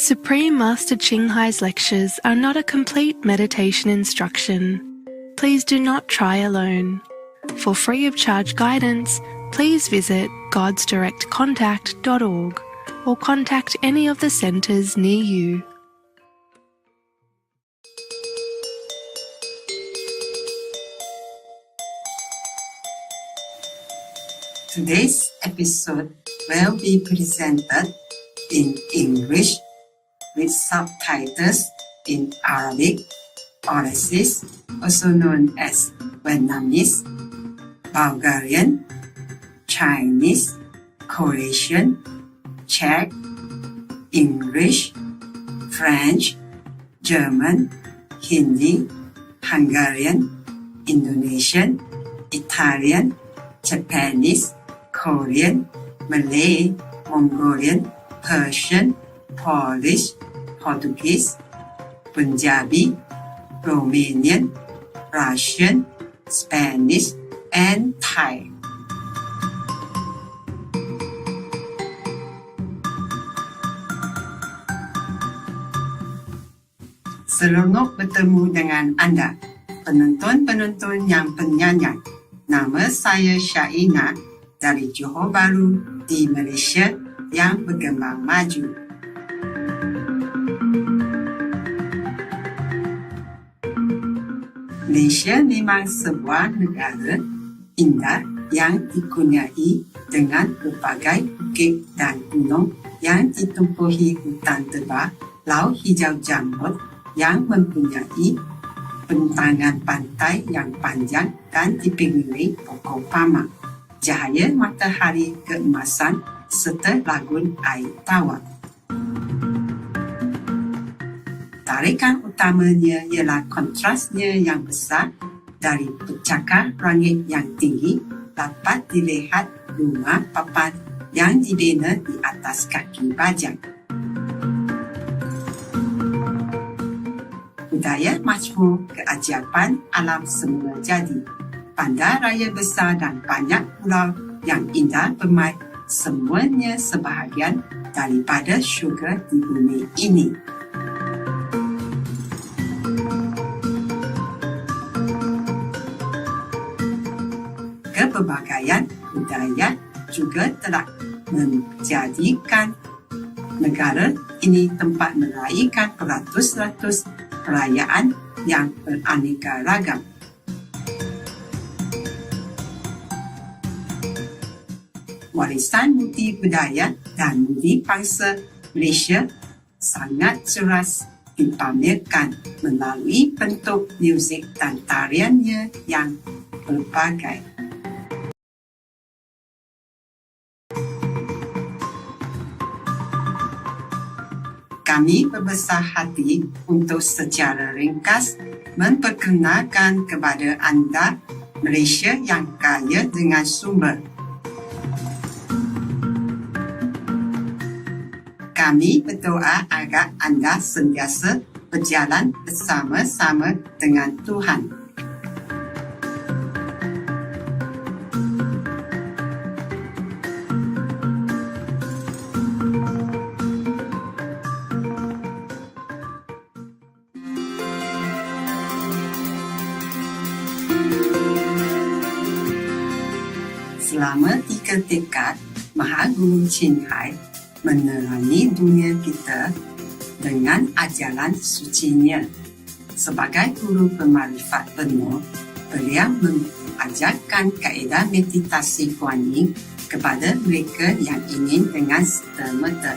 Supreme Master Ching Hai's lectures are not a complete meditation instruction. Please do not try alone. For free of charge guidance, please visit godsdirectcontact.org or contact any of the centres near you. Today's episode will be presented in English with subtitles in Arabic, Auresis, also known as Vietnamese, Bulgarian, Chinese, Croatian, Czech, English, French, German, Hindi, Hungarian, Indonesian, Italian, Japanese, Korean, Malay, Mongolian, Persian, Polish, Portuguese, Punjabi, Romanian, Russian, Spanish, and Thai. Seronok bertemu dengan anda, penonton-penonton yang penyayang. Nama saya Syaina dari Johor Bahru di Malaysia yang berkembang maju. Malaysia memang sebuah negara indah yang dikurniai dengan berbagai bukit dan gunung yang ditumpuhi hutan tebal, laut hijau jambut yang mempunyai bentangan pantai yang panjang dan dipinggiri pokok palma, cahaya matahari keemasan serta lagun air tawar. Tarikan utamanya ialah kontrasnya yang besar dari pencakar langit yang tinggi dapat dilihat rumah papan yang dibina di atas kaki bajang. Budaya majmur keajaiban alam semula jadi. Bandar raya besar dan banyak pulau yang indah bermain, semuanya sebahagian daripada syurga di bumi ini. Keperbagaian budaya juga telah menjadikan negara ini tempat meraihkan beratus-ratus perayaan yang beraneka ragam. Warisan budi budaya dan budi bangsa Malaysia sangat jelas dipamerkan melalui bentuk muzik dan tariannya yang berbagai. Kami berbesar hati untuk secara ringkas memperkenalkan kepada anda Malaysia yang kaya dengan sumber. Kami berdoa agar anda sentiasa berjalan bersama-sama dengan Tuhan. Selama 3 dekad, Maha Guru Ching Hai menerangi dunia kita dengan ajaran sucinya. Sebagai guru pemarifat penuh, beliau mengajarkan kaedah meditasi Kuan Yin kepada mereka yang ingin dengan serta-merta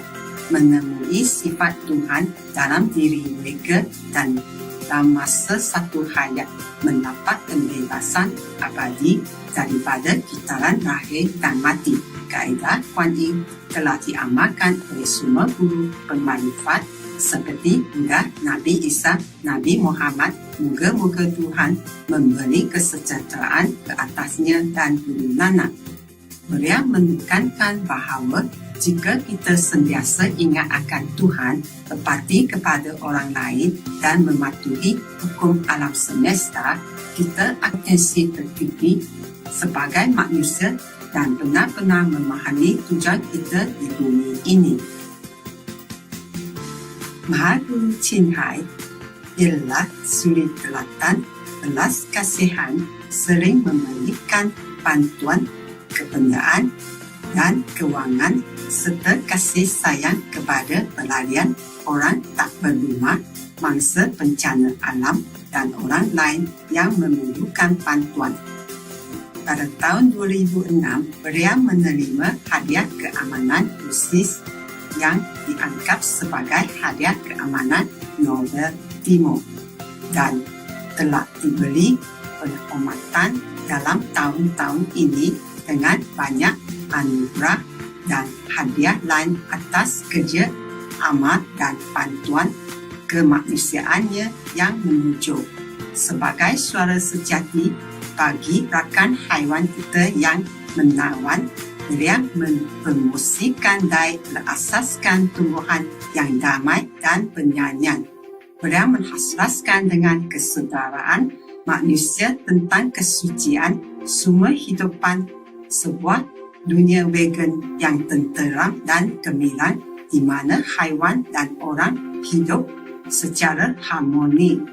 menemui sifat Tuhan dalam diri mereka dan dalam masa satu hayat mendapat pembebasan abadi daripada kitaran lahir dan mati. Kaedah Kuan Yin telah diamalkan oleh semua guru pemarifat seperti Buddha, Nabi Isa, Nabi Muhammad. Moga-moga Tuhan memberi kesejahteraan ke atasnya dan Guru Nanak. Beliau menekankan bahawa jika kita sentiasa ingat akan Tuhan, berbakti kepada orang lain dan mematuhi hukum alam semesta, kita akan tertipi sebagai manusia dan benar-benar memahami tujuan kita di bumi ini. Mahaguru Ching Hai ialah suri telatan, belas kasihan, sering memberikan bantuan kebendaan dan kewangan serta kasih sayang kepada pelarian orang tak berrumah, mangsa bencana alam dan orang lain yang memerlukan bantuan. Pada tahun 2006, beliau menerima hadiah keamanan khusus yang dianggap sebagai hadiah keamanan Nobel Timur dan telah diberi penghormatan dalam tahun-tahun ini dengan banyak anugerah dan hadiah lain atas kerja amal dan bantuan kemanusiaannya yang menunjuk sebagai suara sejati bagi rakan haiwan kita yang menawan. Beliau mempromosikan dan berasaskan tumbuhan yang damai dan penyanyian. Beliau menghasraskan dengan kesedaraan manusia tentang kesucian sumber hidupan, sebuah dunia vegan yang tenteram dan gemilang di mana haiwan dan orang hidup secara harmoni.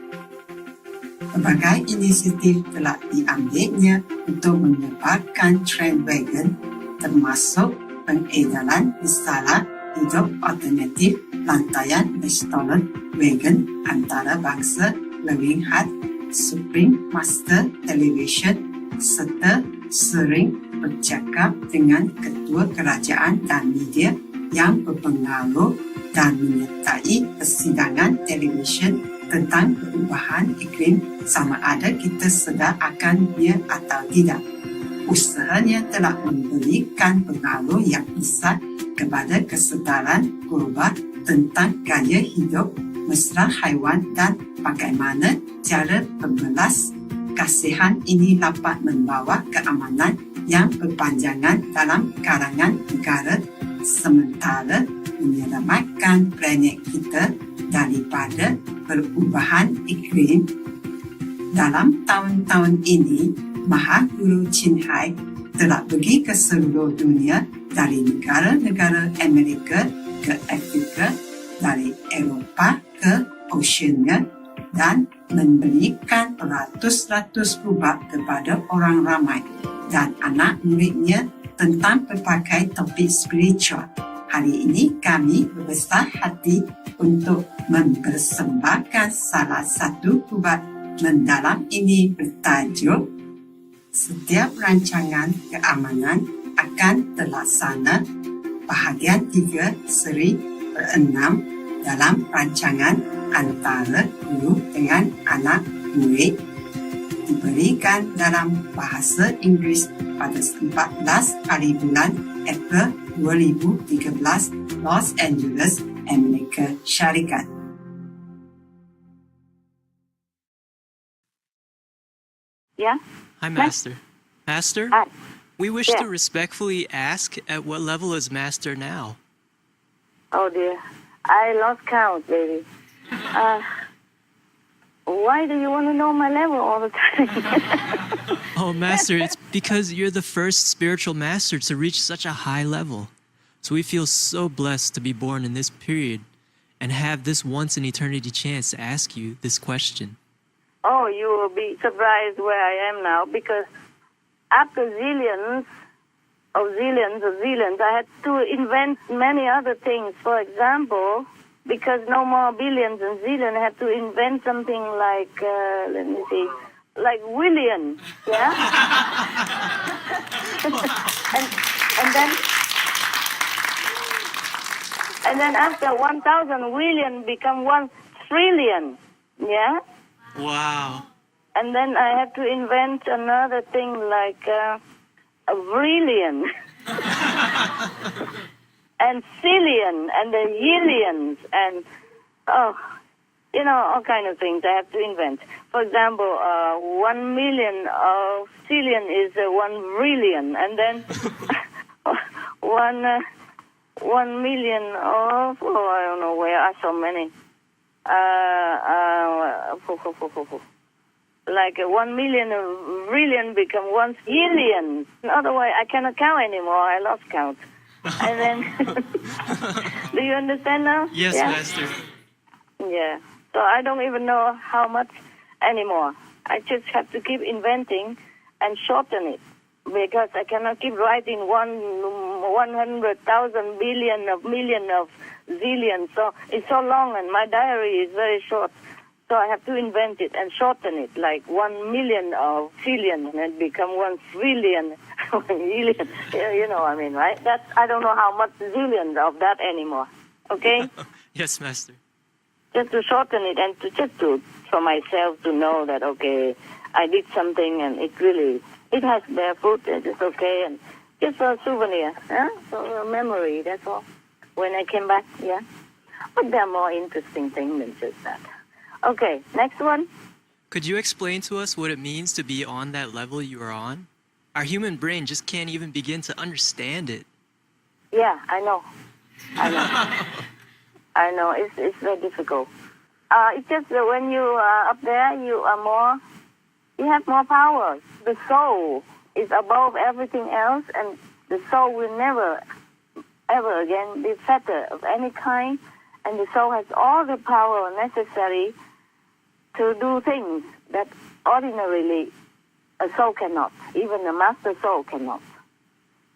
Berbagai inisiatif telah diambilnya untuk menyebarkan trend vegan, termasuk pengedaran risalah hidup alternatif lantaian restoran vegan antarabangsa Living Hut, Supreme Master Television serta sering bercakap dengan ketua kerajaan dan media yang berpengaruh dan menyertai persidangan televisyen tentang perubahan iklim sama ada kita sedar akannya atau tidak. Usahanya telah memberikan pengaruh yang besar kepada kesedaran global tentang gaya hidup mesra haiwan dan bagaimana cara berbelas kasihan ini dapat membawa keamanan yang berpanjangan dalam kalangan negara sementara menyelamatkan planet kita daripada perubahan iklim. Dalam tahun-tahun ini, Mahaguru Ching Hai telah pergi ke seluruh dunia dari negara-negara Amerika ke Afrika, dari Eropah ke Oceania dan memberikan ratus-ratus rubah kepada orang ramai dan anak muridnya tentang berbagai topik spiritual. Hari ini kami berbesar hati untuk mempersembahkan salah satu kubah mendalam ini bertajuk Setiap rancangan keamanan akan terlaksana bahagian 3 seri 6 dalam rancangan antara guru dengan anak murid diberikan dalam bahasa Inggeris pada 14 hari bulan April 2013 Los Angeles, Amerika Syarikat. Yeah? Hi, Master. Master, Hi. we wish Yeah. to respectfully ask at what level is Master now? Oh dear. I lost count, baby. Why do you want to know my level all the time? Oh, Master, it's because you're the first spiritual master to reach such a high level. So we feel so blessed to be born in this period and have this once in eternity chance to ask you this question. Oh, you will be surprised where I am now because after zillions, I had to invent many other things. For example, because no more billions and zillions, I had to invent something like, let me see, like William, yeah? and then after 1,000 billion become 1 trillion, yeah? Wow. And then I had to invent another thing like a brilliant and cillion and the yillions and, all kind of things I have to invent. For example, 1 million of cillion is 1 brilliant, and then 1 million of, I don't know where are so many. Like 1 million brilliant become 1 zillion. Otherwise, I cannot count anymore. I lost count. And then, do you understand now? Yes, Yeah? Master. Yeah. So I don't even know how much anymore. I just have to keep inventing and shorten it because I cannot keep writing 100,000 billion of million of zillion. So it's so long and my diary is very short. So I have to invent it and shorten it like 1 million of trillion and it become 1 trillion. Million. You know what I mean, right? That's, I don't know how much zillions of that anymore. Okay? Yes, Master. Just to shorten it and for myself to know that, okay, I did something and it has bear fruit, it's okay, and just for a souvenir, for a memory, that's all. When I came back, yeah. But there are more interesting things than just that. Okay, next one. Could you explain to us what it means to be on that level you are on? Our human brain just can't even begin to understand it. Yeah, I know. I know, it's very difficult. It's just that when you are up there, you have more power. The soul is above everything else, and the soul will never, ever again be fetter of any kind, and the soul has all the power necessary to do things that ordinarily a soul cannot, even a master soul cannot.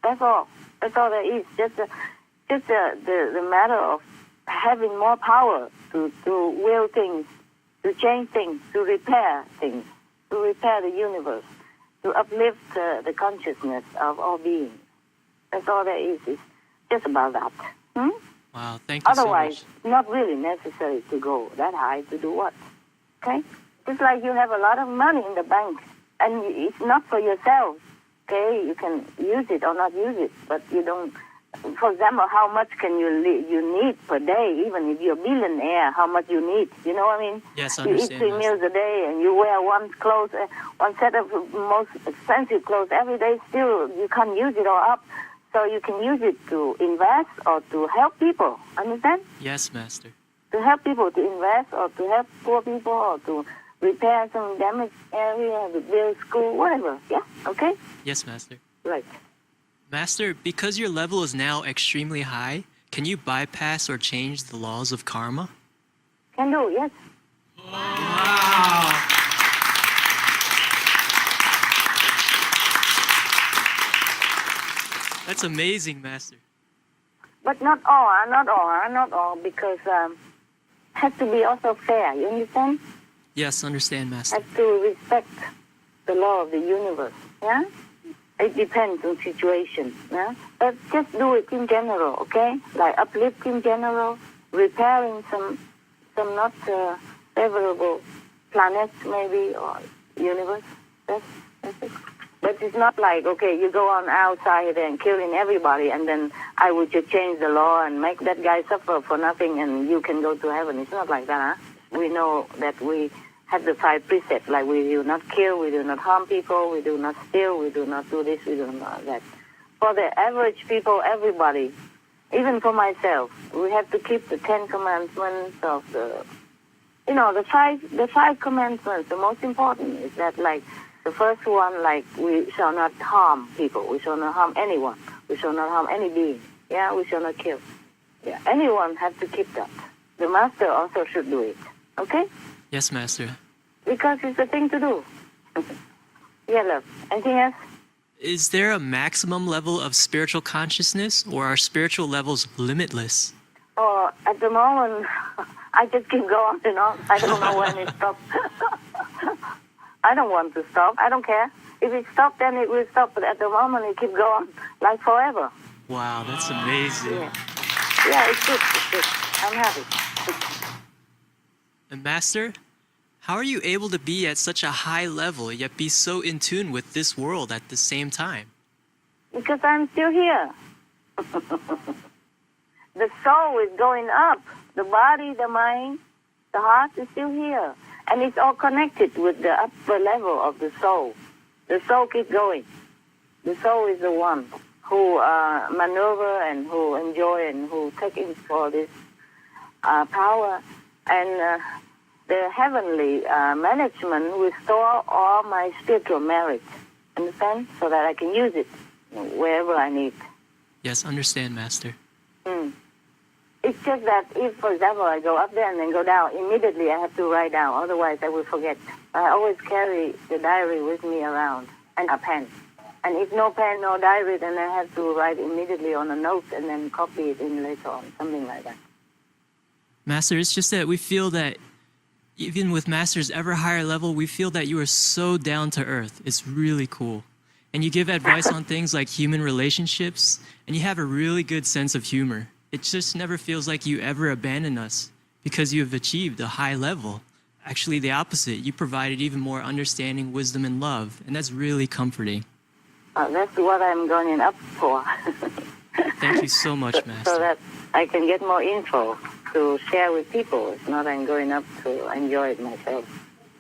That's all. That's all there is. Just the matter of having more power to will things, to change things, to repair things, to repair the universe, to uplift the consciousness of all beings. That's all there is. It's just about that. Wow, thank you Otherwise, so much. not really necessary to go that high to do what? Okay? Just like you have a lot of money in the bank, and it's not for yourself. Okay? You can use it or not use it, but you don't. For example, how much can you need per day? Even if you're a billionaire, how much you need? You know what I mean? Yes, I you eat understand. 3 meals a day, and you wear one set of most expensive clothes every day. Still, you can't use it all up. So you can use it to invest or to help people. Understand? Yes, Master. To help people, to invest or to help poor people or to repair some damaged area, to build school, whatever. Yeah? Okay? Yes, Master. Right. Master, because your level is now extremely high, can you bypass or change the laws of karma? Can do, yes. Wow. That's amazing, Master. But not all, because has to be also fair, you understand? Yes, understand, Master. Has to respect the law of the universe, yeah? It depends on situation, yeah? But just do it in general, okay? Like uplift in general, repairing some not favorable planets maybe, or universe. That's it. But it's not like, okay, you go on outside and killing everybody, and then I would just change the law and make that guy suffer for nothing, and you can go to heaven. It's not like that, huh? We know that we have the 5 precepts, like we do not kill, we do not harm people, we do not steal, we do not do this, we do not that. For the average people, everybody, even for myself, we have to keep the 10 commandments of the five commandments. The most important is that, like, the first one, like, we shall not harm people. We shall not harm anyone. We shall not harm any being. Yeah, we shall not kill. Yeah, anyone has to keep that. The master also should do it. Okay? Yes, Master. Because it's the thing to do. Yeah, love. Anything else? Is there a maximum level of spiritual consciousness, or are spiritual levels limitless? Oh, at the moment, I just keep going and on. I don't know when it stops. I don't want to stop. I don't care. If it stops, then it will stop. But at the moment, it keeps going like forever. Wow, that's amazing. Yeah, it's good. It's good. I'm happy. And Master, how are you able to be at such a high level yet be so in tune with this world at the same time? Because I'm still here. The soul is going up. The body, the mind, the heart is still here. And it's all connected with the upper level of the soul. The soul keeps going. The soul is the one who maneuver and who enjoy and who take in for this power. And the heavenly management will store all my spiritual merit. Understand? So that I can use it wherever I need. Yes, understand, Master. It's just that if, for example, I go up there and then go down, immediately I have to write down. Otherwise, I will forget. I always carry the diary with me around and a pen. And if no pen, no diary, then I have to write immediately on a note and then copy it in later on, something like that. Master, it's just that we feel that even with Master's ever higher level, we feel that you are so down to earth. It's really cool. And you give advice on things like human relationships, and you have a really good sense of humor. It just never feels like you ever abandon us because you have achieved a high level. Actually, the opposite. You provided even more understanding, wisdom, and love, and that's really comforting. That's what I'm going up for. Thank you so much, Master. So that I can get more info to share with people. It's not I'm going up to enjoy it myself.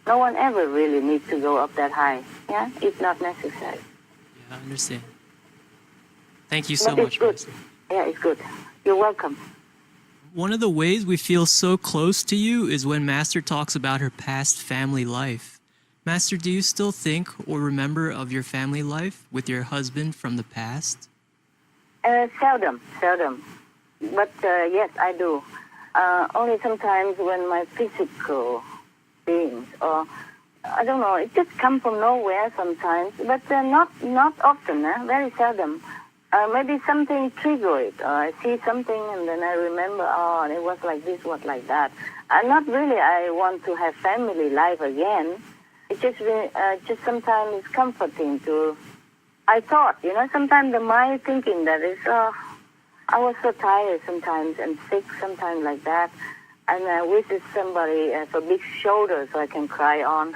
No one ever really needs to go up that high. Yeah, it's not necessary. Yeah, I understand. Thank you so But much, it's good. Master. Yeah, it's good. You're welcome. One of the ways we feel so close to you is when Master talks about her past family life. Master, do you still think or remember of your family life with your husband from the past? Seldom. But yes, I do. Only sometimes when my physical beings, or I don't know, it just comes from nowhere sometimes, but not often, very seldom. Maybe something trigger it, or I see something and then I remember, oh, it was like this, was like that. Not really I want to have family life again. It just sometimes it's comforting to, I thought, sometimes the mind thinking that is, I was so tired sometimes and sick sometimes like that. And I wish somebody has a big shoulder so I can cry on,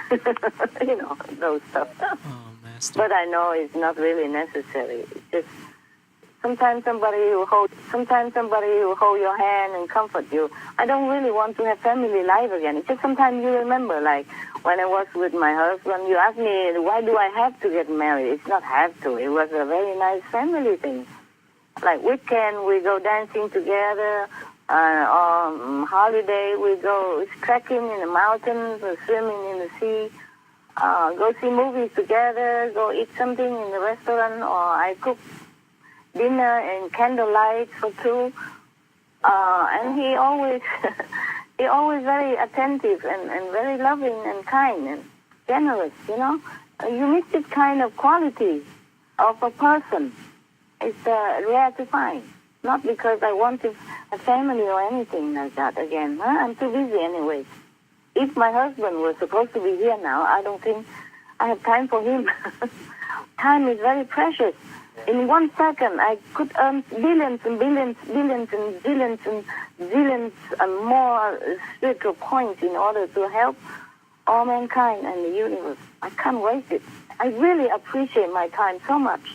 those stuff. Oh, Master. But I know it's not really necessary. It's just sometimes somebody will hold your hand and comfort you. I don't really want to have family life again. It's just sometimes you remember, like when I was with my husband, you asked me, why do I have to get married? It's not have to. It was a very nice family thing. Like weekend, we go dancing together. On holiday, we go trekking in the mountains or swimming in the sea. Go see movies together. Go eat something in the restaurant, or I cook dinner and candlelight for two. And he always very attentive and very loving and kind and generous. You miss this kind of quality of a person. It's rare to find. Not because I want a family or anything like that again. I'm too busy anyway. If my husband was supposed to be here now, I don't think I have time for him. Time is very precious. In 1 second, I could earn billions and billions, billions and zillions and zillions and more spiritual points in order to help all mankind and the universe. I can't waste it. I really appreciate my time so much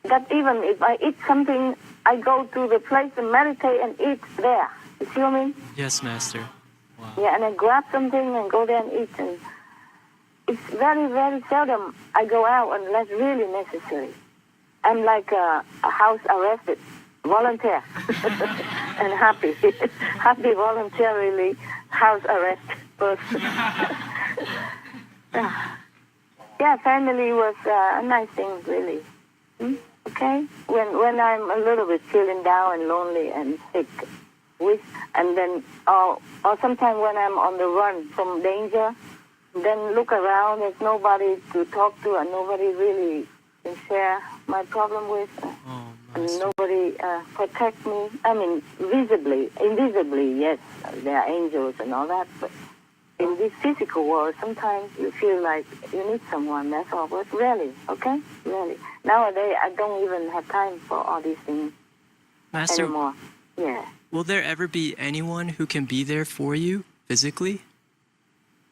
that even if I eat something, I go to the place and meditate and eat there. You see what I mean? Yes, Master. Wow. Yeah, and I grab something and go there and eat. And it's very, very seldom I go out unless really necessary. I'm like a house arrested, volunteer, and happy voluntarily house arrest person. Yeah, family was a nice thing, really. Okay? When I'm a little bit feeling down and lonely and sick, and then, or sometimes when I'm on the run from danger, then look around, there's nobody to talk to and nobody really can share my problem with. And nobody protect me. I mean, invisibly, yes, there are angels and all that, but in this physical world, sometimes you feel like you need someone, that's all. But really, okay? Really. Nowadays, I don't even have time for all these things Master, anymore. Yeah. Will there ever be anyone who can be there for you physically?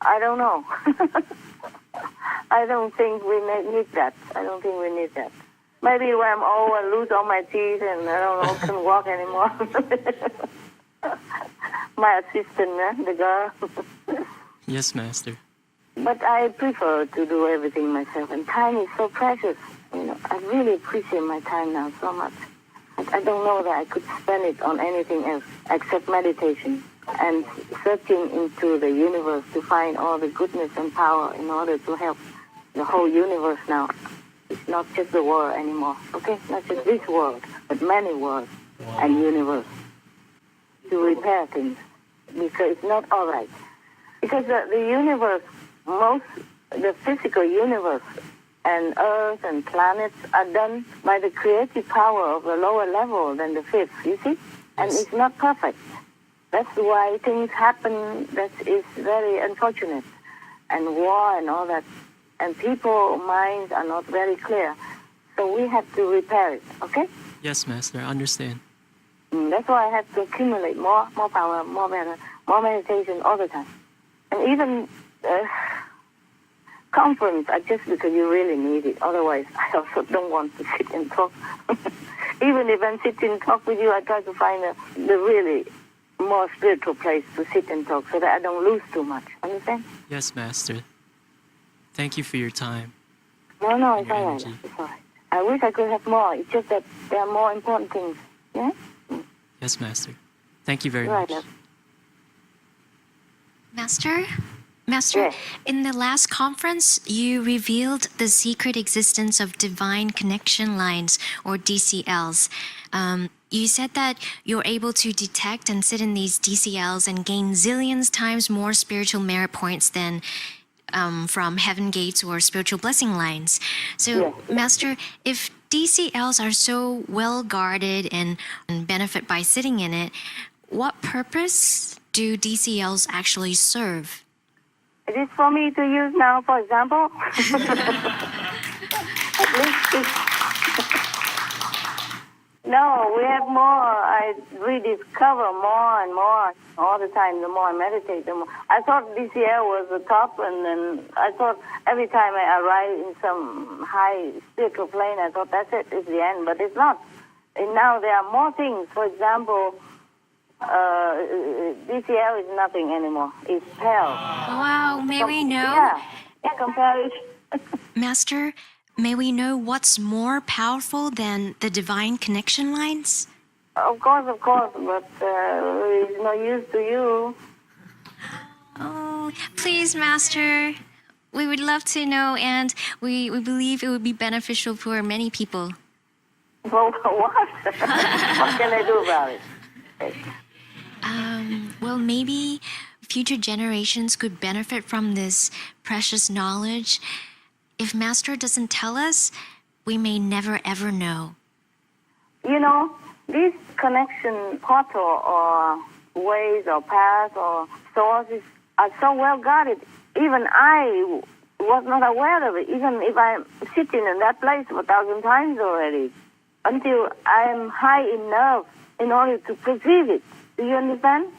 I don't know. I don't think we need that. I don't think we need that. Maybe when I'm old, I lose all my teeth and I don't know, can walk anymore. My assistant, the girl. Yes, Master. But I prefer to do everything myself, and time is so precious. I really appreciate my time now so much. I don't know that I could spend it on anything else except meditation and searching into the universe to find all the goodness and power in order to help the whole universe now. It's not just the world anymore, okay? Not just this world, but many worlds and universe. compare things because it's not all right. Because the universe, the physical universe and Earth and planets are done by the creative power of a lower level than the fifth, you see? And Yes. it's not perfect. That's why things happen that is very unfortunate. And war and all that. And people's minds are not very clear. So we have to repair it, okay? Yes, Master, I understand. That's why I have to accumulate more power, more better, more meditation all the time. And even conference are just because you really need it. Otherwise, I also don't want to sit and talk. Even if I'm sitting and talk with you, I try to find the really more spiritual place to sit and talk so that I don't lose too much. Understand? Yes, Master. Thank you for your time. No, it's Your all right. energy. It's all right. I wish I could have more. It's just that there are more important things. Yeah? Yes, Master. Thank you very Right, much. love. Master, Yes. in the last conference, you revealed the secret existence of divine connection lines, or DCLs. You said that you're able to detect and sit in these DCLs and gain zillions times more spiritual merit points than from heaven gates or spiritual blessing lines. So, Yes. Master, if DCLs are so well guarded and benefit by sitting in it, what purpose do DCLs actually serve? It is for me to use now, for example. At least no, we have more. I rediscover more and more all the time. The more I meditate, the more. I thought DCL was the top, and then I thought every time I arrive in some high spiritual plane, I thought that's it, it's the end. But it's not. And now there are more things. For example, DCL is nothing anymore. It's hell. Wow, may we know? Yeah, comparison. Master, may we know what's more powerful than the divine connection lines? Of course, but it's no use to you. Oh, please, Master. We would love to know, and we believe it would be beneficial for many people. Well, what? What can I do about it? Well, maybe future generations could benefit from this precious knowledge. If Master doesn't tell us, we may never ever know. You know, these connection portal or ways or paths or sources are so well guarded. Even I was not aware of it, even if I'm sitting in that place 1,000 times already, until I'm high enough in order to perceive it. Do you understand?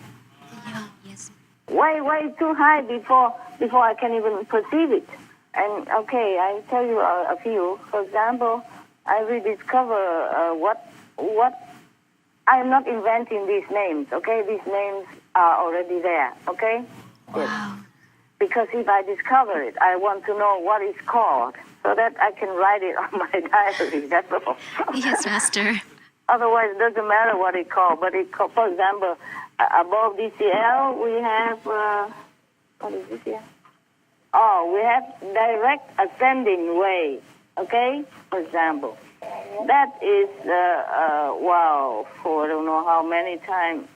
Yes. Way too high before I can even perceive it. And okay, I tell you a few. For example, I rediscover what I am not inventing these names. Okay, these names are already there. Okay. Wow. Because if I discover it, I want to know what it's called so that I can write it on my diary. That's all. Yes, Master. Otherwise, it doesn't matter what it's called. But for example, above DCL, we have what is this here? Oh, we have direct ascending way. Okay, for example, that is wow. For I don't know how many times.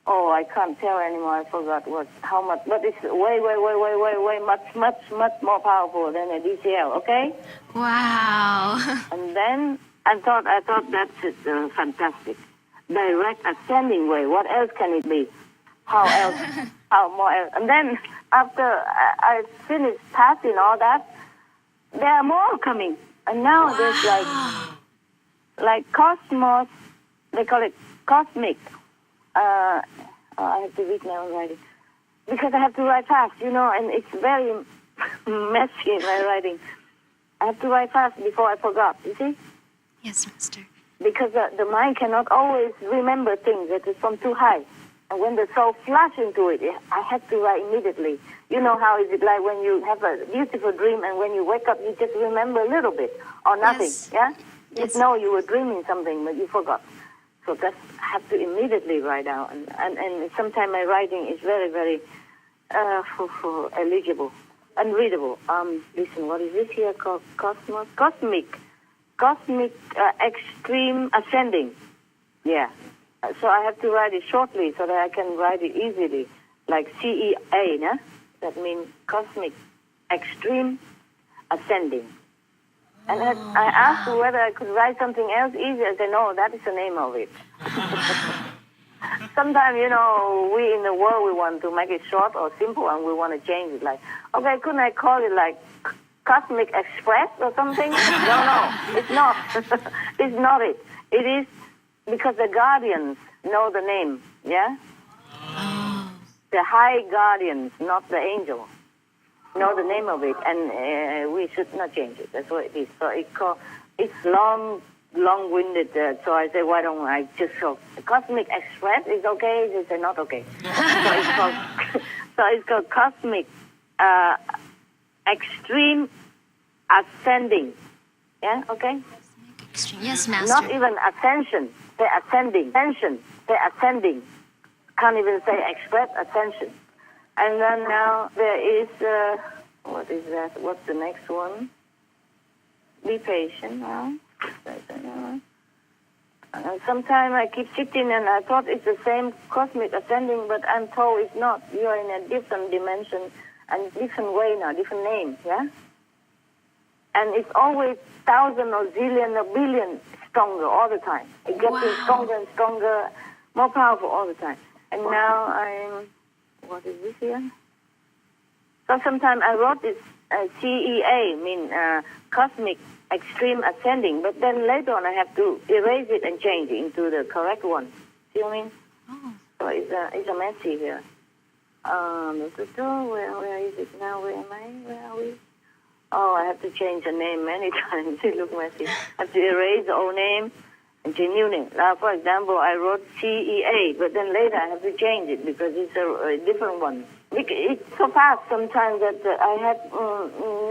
Oh, I can't tell anymore. I forgot how much. But it's way much more powerful than a DCL. Okay. Wow. And then I thought that's fantastic. Direct ascending way. What else can it be? How else? How more else? And then after I finished passing all that, there are more coming. And now there's like cosmos. They call it cosmic. I have to read now writing because I have to write fast, and it's very messy in my writing. I have to write fast before I forgot. You see? Yes, Master. Because the mind cannot always remember things that is from too high. And when the soul flash into it, I have to write immediately. You know how is it like when you have a beautiful dream and when you wake up, you just remember a little bit or nothing, Yes. yeah? Yes. You know you were dreaming something, but you forgot. So that's I have to immediately write out. And sometimes my writing is very, very illegible, unreadable. Listen, what is this here called? Cosmic extreme ascending. Yeah. So I have to write it shortly so that I can write it easily, like CEA, né? That means Cosmic Extreme Ascending. And I asked whether I could write something else easier. I said, no, that is the name of it. Sometimes, you know, we in the world, we want to make it short or simple, and we want to change it. Like, okay, couldn't I call it like Cosmic Express or something? No, it's not. It's not it. It is because the guardians know the name, yeah? The high guardians, not the angel, know the name of it, and we should not change it. That's what it is. So it's long-winded. So I say, why don't I just show Cosmic Express is okay? They say not okay. So it's called Cosmic Extreme Ascending. Yeah, okay. Yes, Master. Not even ascension. They're ascending. Ascension. They're ascending. Can't even say express ascension. And then now there is, what is that? What's the next one? Be patient now. Sometimes I keep sitting and I thought it's the same cosmic ascending, but I'm told it's not. You are in a different dimension and different way now, different name, yeah? And it's always thousand or zillion or billion stronger all the time. It gets stronger and stronger, more powerful all the time. And now what is this here? So sometimes I wrote this CEA, mean Cosmic Extreme Ascending, but then later on I have to erase it and change it into the correct one. See what I mean? Oh. So it's a messy here. Where is it now? Where am I? Where are we? Oh, I have to change the name many times. It looks messy. I have to erase the old name and change new name. For example, I wrote CEA, but then later I have to change it because it's a different one. It's so fast sometimes that I have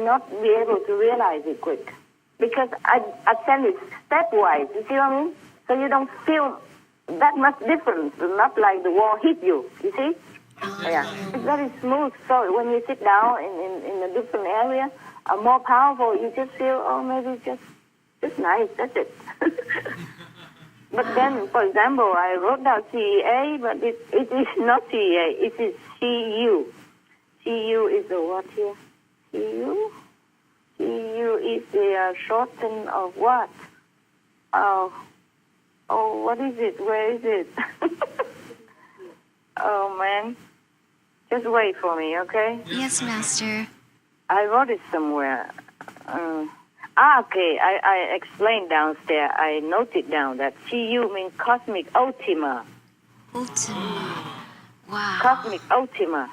not be able to realize it quick. Because I send it stepwise, you see what I mean? So you don't feel that much difference, not like the wall hit you, you see? Yeah, it's very smooth. So when you sit down in a different area, more powerful, you just feel, oh, maybe just nice, that's it. But then, for example, I wrote down CEA, but it is not CEA, it is CU. CU is the what here? CU? CU is the shorten of what? Oh, what is it? Where is it? Oh, man. Just wait for me, okay? Yes, Master. I wrote it somewhere. Okay. I explained downstairs. I noted down that CU means Cosmic Ultima. Ultima. Wow. Cosmic Ultima.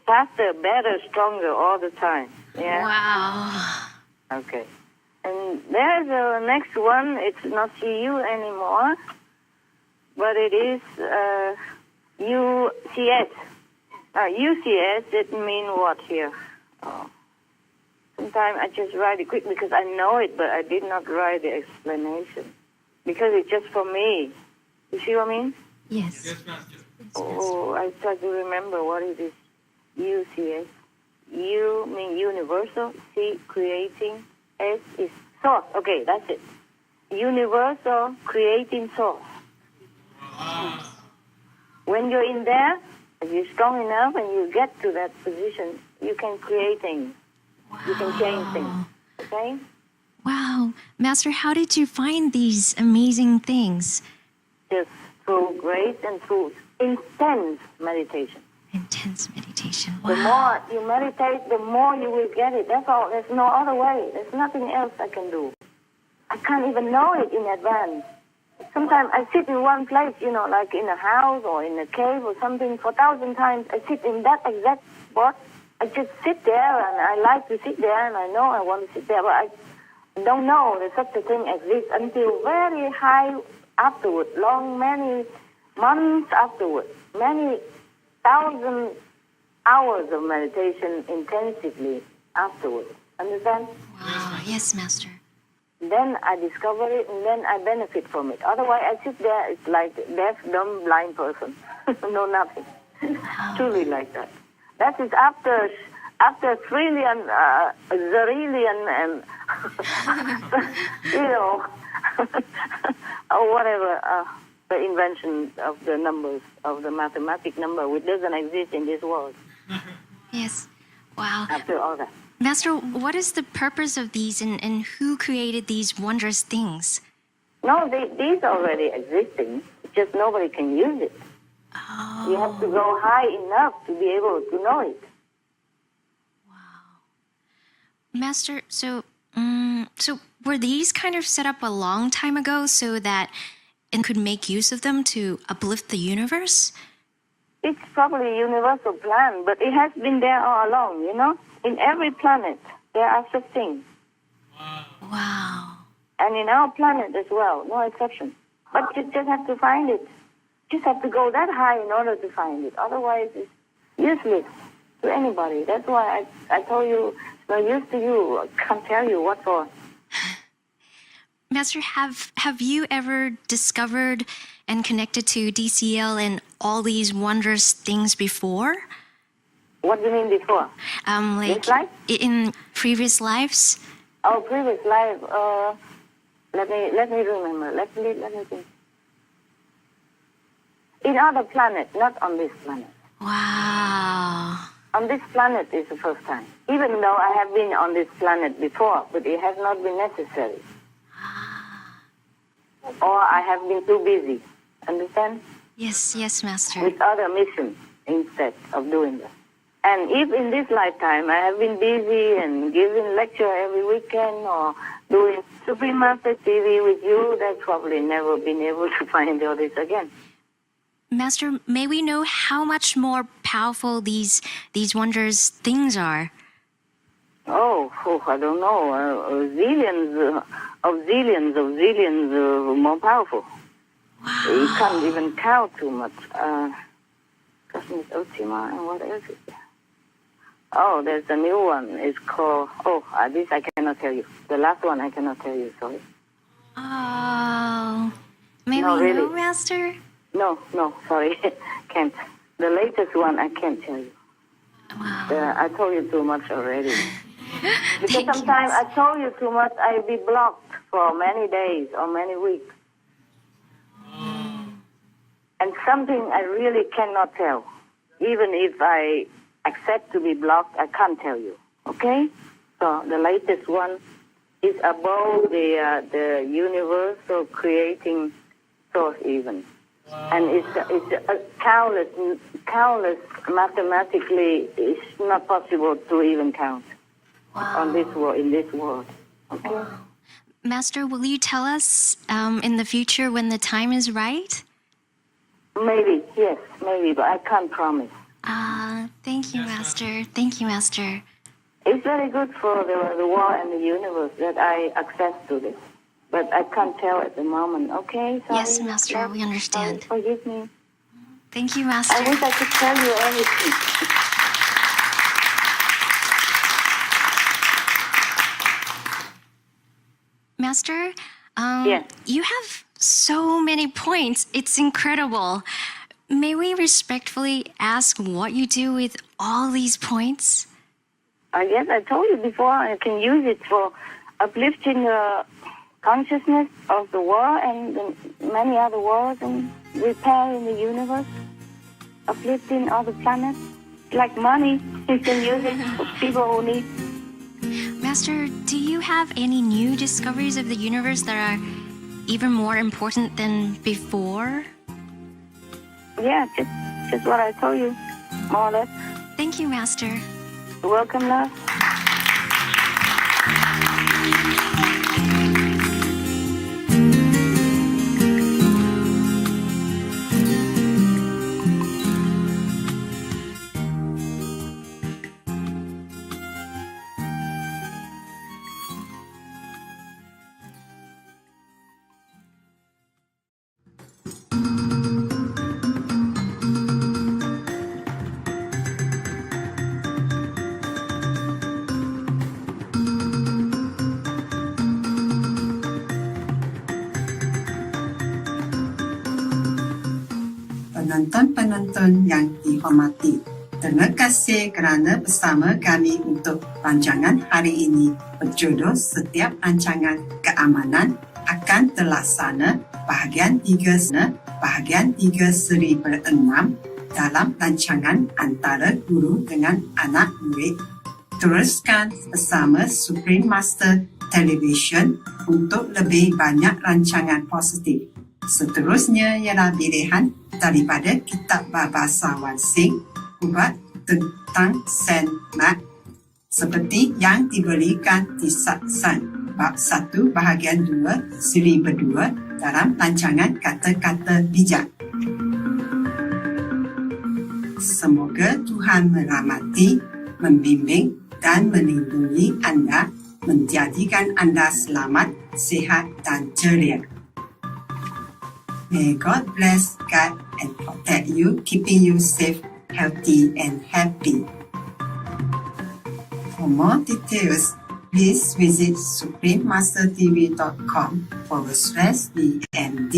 Faster, better, stronger all the time. Yeah. Wow. Okay. And there's the next one. It's not CU anymore, but it is UCS. UCS, it means what here? Oh. Sometimes I just write it quick because I know it, but I did not write the explanation. Because it's just for me. You see what I mean? Yes. Yes, Master. Oh, I try to remember what it is. UCS. U means universal. C, creating. S is source. Okay, that's it. Universal creating source. When you're in there, if you're strong enough and you get to that position, you can create things. Wow. You can change things. Okay? Wow. Master, how did you find these amazing things? Just through grace and through intense meditation. Intense meditation. Wow. The more you meditate, the more you will get it. That's all. There's no other way. There's nothing else I can do. I can't even know it in advance. Sometimes I sit in one place, like in a house or in a cave or something for 1,000 times. I sit in that exact spot. I just sit there, and I like to sit there, and I know I want to sit there, but I don't know that such a thing exists until very high afterward, many months afterward, many 1,000 hours of meditation intensively afterward. Understand? Wow. Yes, Master. Then I discover it, and then I benefit from it. Otherwise, I sit there, it's like deaf, dumb, blind person. No, nothing. Truly like that. That is after trillion, zillion, and, or whatever, the invention of the numbers, of the mathematic number, which doesn't exist in this world Yes. Wow. after all that. Master, what is the purpose of these and who created these wondrous things? No, these are already existing. Just nobody can use it. Oh. You have to go high enough to be able to know it. Master, so were these kind of set up a long time ago so that it could make use of them to uplift the universe? It's probably a universal plan, but it has been there all along, you know? In every planet, there are such things. Wow. And in our planet as well, no exception. But you just have to find it. Just have to go that high in order to find it. Otherwise, it's useless to anybody. That's why I told you, it's no use to you. I can't tell you what for. Master, have you ever discovered and connected to DCL and all these wondrous things before? What do you mean before? Like This life? in previous lives? Oh, previous life. Let me remember. Let me think. In other planets, not on this planet. Wow. On this planet is the first time. Even though I have been on this planet before, but it has not been necessary. Or I have been too busy. Understand? Yes, Master. With other missions instead of doing that. And if in this lifetime I have been busy and giving lecture every weekend or doing Supreme Master TV with you, that's probably never been able to find all this again. Master, may we know how much more powerful these wondrous things are? Oh, I don't know. Zillions more powerful. Wow. You can't even count too much. Cosmic Ultima, and what else is there? Oh, there's a new one. It's called, this I cannot tell you. The last one I cannot tell you, sorry. Oh. May No, we know, really. Master? No, sorry. Can't. The latest one I can't tell you. Wow. I told you too much already. Because Thank you, sometimes I told you too much, I'll be blocked for many days or many weeks. And something I really cannot tell. Even if I accept to be blocked, I can't tell you. Okay? So the latest one is above the universal creating source even. And it's a countless mathematically, it's not possible to even count on this world, in this world. Okay? Master, will you tell us in the future when the time is right? Maybe, yes, maybe, but I can't promise. Thank you, Master. Thank you, Master. It's very good for the world and the universe that I access to this. But I can't tell at the moment, okay? Sorry. Yes, Master, we understand. Sorry, forgive me. Thank you, I Master. wish I could tell you everything. Master, Yes. you have so many points. It's incredible. May we respectfully ask what you do with all these points? Yes, I told you before, I can use it for uplifting the consciousness of the world and the many other worlds and repairing the universe, uplifting other planets. Like money, you can use it for people who need. Master, do you have any new discoveries of the universe that are even more important than before? Yeah, just what I told you, more or less. Thank you, Master. Welcome, love. Penonton-penonton yang dihormati, terima kasih kerana bersama kami untuk rancangan hari ini berjudul Setiap Rancangan Keamanan akan terlaksana bahagian 3 seri per-6 dalam rancangan antara guru dengan anak murid. Teruskan bersama Supreme Master Television untuk lebih banyak rancangan positif. Seterusnya ialah pilihan daripada kitab bahasa Wansing, ubat tentang Sen Mat, seperti yang diberikan di Satsan, bab 1 bahagian 2, siri berdua dalam rancangan kata-kata bijak. Semoga Tuhan merahmati, membimbing dan melindungi anda, menjadikan anda selamat, sihat dan ceria. May God bless, guide and protect you, keeping you safe, healthy and happy. For more details, please visit suprememastertv.com/BND.